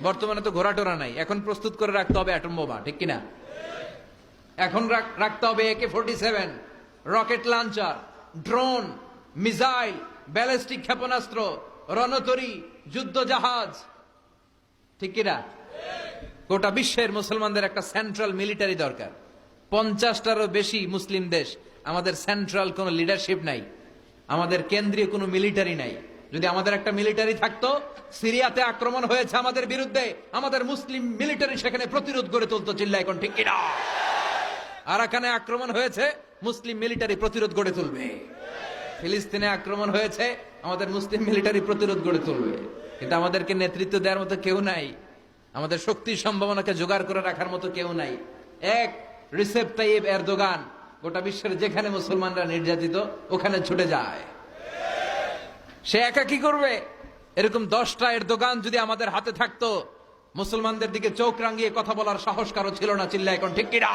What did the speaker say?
বর্তমানে তো ঘোড়া টোরা নাই, এখন প্রস্তুত করে রাখতে হবে অ্যাটম বোমা, ঠিক কিনা? এখন রাখতে হবে AK-47, rocket launcher, drone, missile, ballistic ক্ষেপণাস্ত্র, রণতরী, যুদ্ধ জাহাজ, ঠিক কিনা? গোটা বিশ্বের মুসলমানদের একটা সেন্ট্রাল মিলিটারি দরকার। 50টারও বেশি মুসলিম দেশ, আমাদের সেন্ট্রাল কোনো লিডারশিপ নাই, আমাদের কেন্দ্রীয় কোনো মিলিটারি নাই। যদি আমাদের একটা মিলিটারি থাকতো, সিরিয়াতে আক্রমণ হয়েছে আমাদের বিরুদ্ধে, আমাদের মুসলিম মিলিটারি সেখানে প্রতিরোধ গড়ে তুলতো, চিল্লা এখন ঠিক কিনা? আরাকানে আক্রমণ হয়েছে, মুসলিম মিলিটারি প্রতিরোধ গড়ে তুলবে। ফিলিস্তিনে আক্রমণ হয়েছে, আমাদের মুসলিম মিলিটারি প্রতিরোধ গড়ে তুলবে। কিন্তু আমাদেরকে নেতৃত্ব দেওয়ার মতো কেউ নাই, আমাদের শক্তির সম্ভাবনাকে জোগাড় করে রাখার মতো কেউ নাই। এক রিসেপ তাইয়েব এরদোগান গোটা বিশ্বের যেখানে মুসলমানরা নির্যাতিত ওখানে ছুটে যায়। সে একা কি করবে? এরকম 10টা এরদোগান যদি আমাদের হাতে থাকতো, মুসলমানদের দিকে চোখ রাঙিয়ে কথা বলার সাহস কারো ছিল না, চিল্লা এখন ঠিক কিনা?